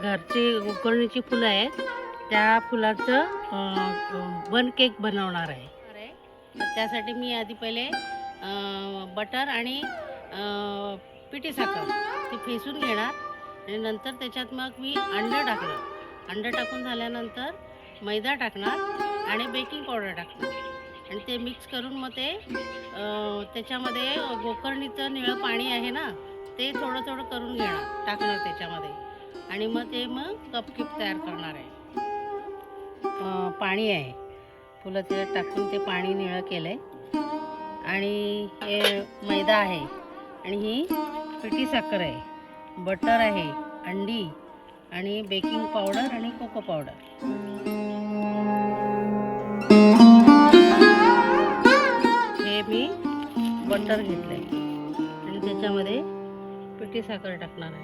घरची उकळणीची फुलं आहेत त्या फुलाचं बन केक बनवणार आहे. तर त्यासाठी मी आधी पहिले बटर आणि पिठी साखर ती फेसून घेणार आणि नंतर त्याच्यात मग मी अंडं टाकणार. अंडं टाकून झाल्यानंतर मैदा टाकणार आणि बेकिंग पावडर टाकणार आणि ते मिक्स करून मग ते त्याच्यामध्ये गोकर्णीचं निळं पाणी आहे ना ते थोडं थोडं करून घेणार टाकणार त्याच्यामध्ये आणि मग ते कपकेक तयार करणार आहे. पाणी आहे फुलं त्याच्यात टाकून ते पाणी निळं केलं आहे आणि हे मैदा आहे आणि ही पिठी साखर आहे, बटर आहे, अंडी आणि बेकिंग पावडर आणि कोको पावडर. हे मी बटर घेतलं आहे आणि त्याच्यामध्ये पिठी साखर टाकणार आहे.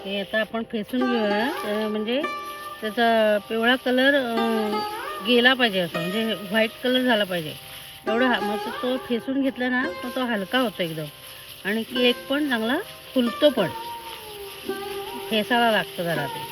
हे आता आपण फेसून घेऊया म्हणजे त्याचा पिवळा कलर गेला पाहिजे, असं म्हणजे व्हाईट कलर झाला पाहिजे एवढं. मग तो फेसून घेतला ना तर तो हलका होतो एकदम आणि केक पण चांगला फुलतो पण. फेसायला लागतं जरा ते.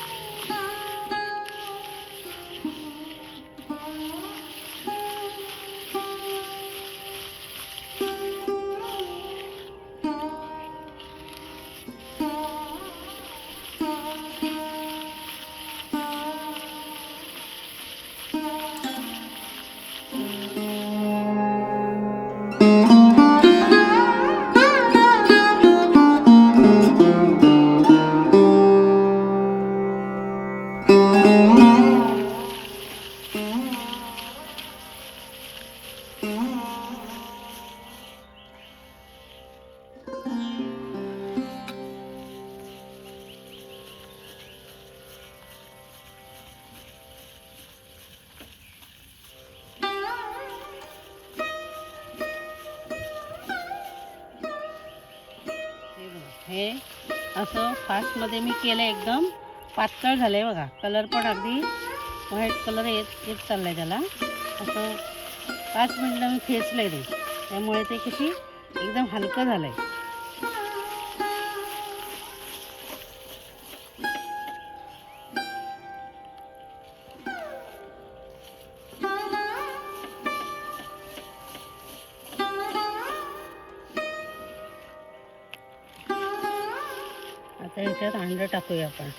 हे असं फास्टमध्ये मी केलं, एकदम पातळ झालं आहे बघा. कलर पण अगदी व्हाईट कलर येत चालला आहे त्याला. असं 5 मिनिटं मी फेसलं आहे ते, त्यामुळे ते किती एकदम हलकं झालं आहे. आता ह्याच्यात अंडं टाकूया आपण.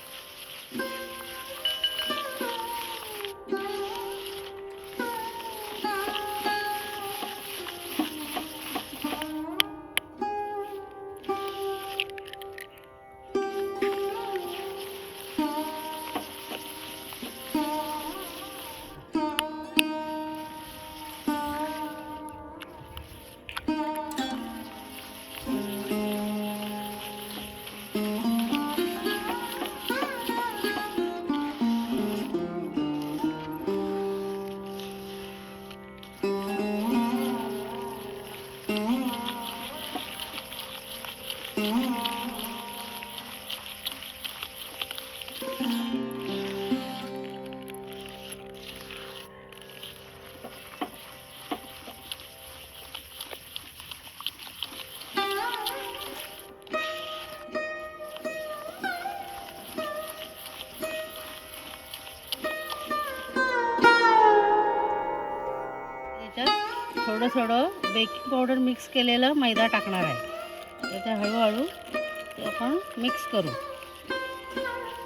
थोडं थोडं बेकिंग पावडर मिक्स केलेलं मैदा टाकणार आहे. त्याचा हळूहळू ते आपण मिक्स करू.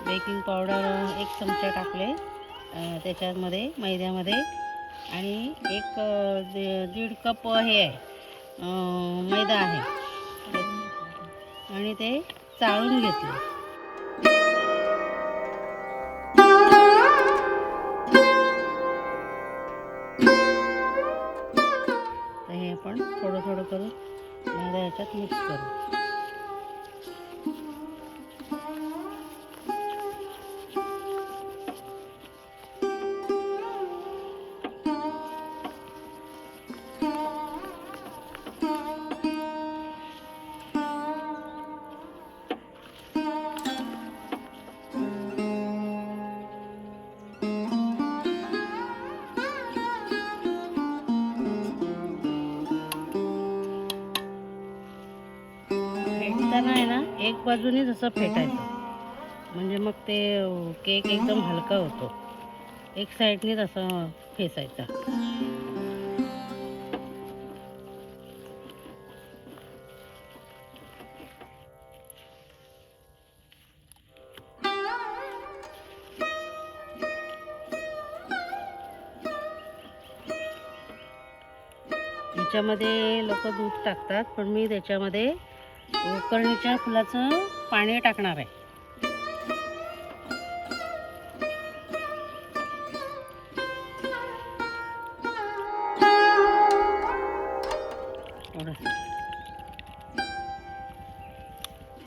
बेकिंग पावडर 1 चमचा टाकले त्याच्यामध्ये मैद्यामध्ये आणि 1.5 कप हे आहे मैदा आहे आणि ते चाळून घेतले. थोडं थोडं करून मैदा याच्यात मिक्स करू. फेटताना आहे ना एक बाजूने जसं फेटायचं, म्हणजे मग ते केक एकदम हलका होतो. एक साईडने तसं फेसायचा. याच्यामध्ये लोक दूध टाकतात, पण मी त्याच्यामध्ये गोकर्णीच्या फुलाचं पाणी टाकणार आहे.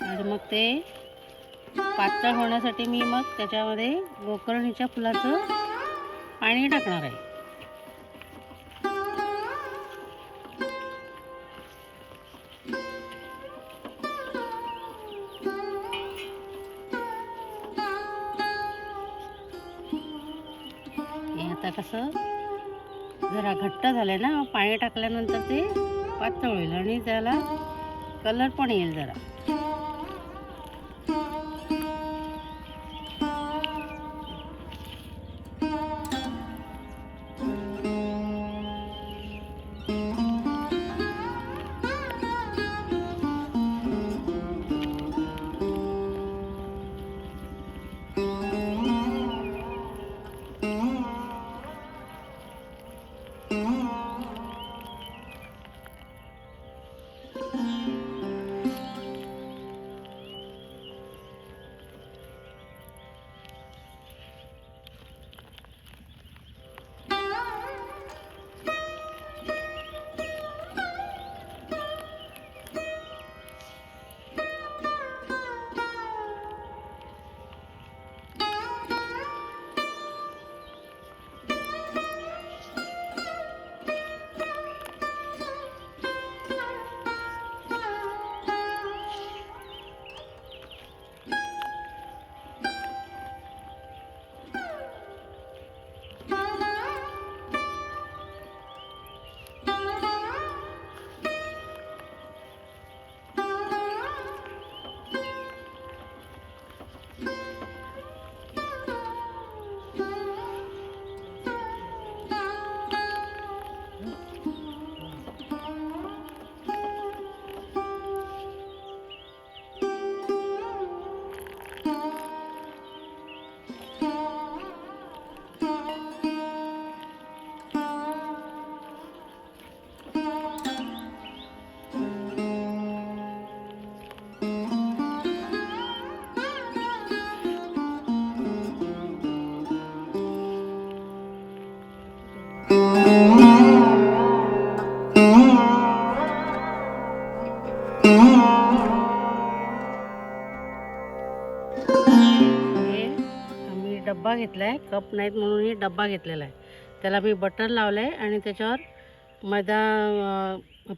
आणि मग ते पातळ होण्यासाठी मी मग त्याच्यामध्ये गोकर्णीच्या फुलाचं पाणी टाकणार आहे. हे आता कसं जरा घट्ट झालंय ना, पाणी टाकल्यानंतर ते पातळ होईल आणि त्याला कलर पण येईल जरा. डब्बा घेतलाय, कप नाहीत म्हणून ही डब्बा घेतलेला आहे. त्याला मी बटर लावलंय आणि त्याच्यावर मैदा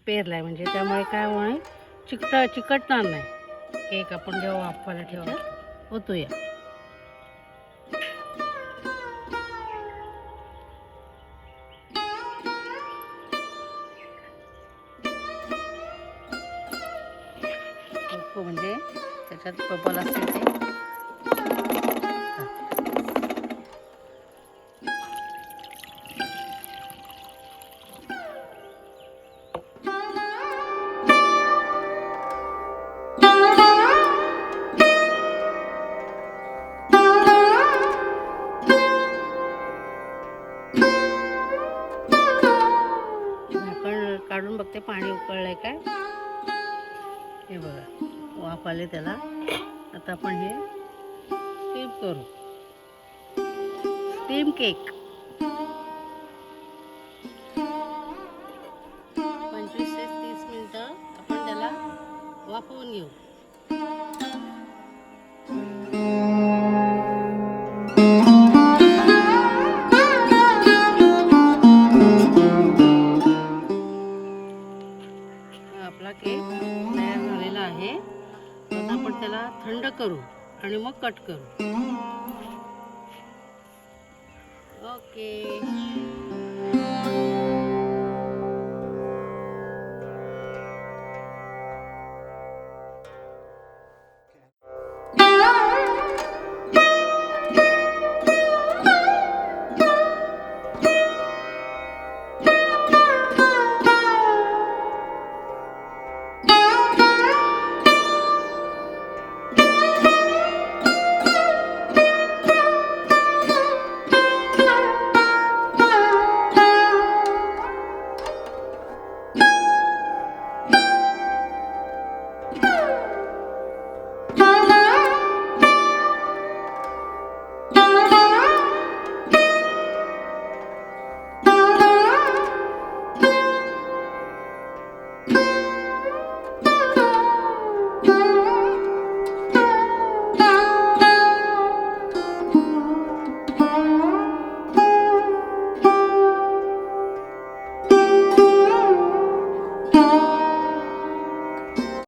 पेरलाय, म्हणजे त्यामुळे काय होईल, चिकटणार नाही केक. आपण जेव्हा वाफवायला ठेवू होतोया. म्हणजे त्याच्यात बबल असते ते काढून बघते पाणी उकळलंय काय. हे बघा वाफ आले त्याला. आता आपण हे स्टीम करू. स्टीम केक 25 वाफवून घेऊ. आपला केक तयार झालेला आहे. आता आपण त्याला थंड करू आणि मग कट करू. ओके.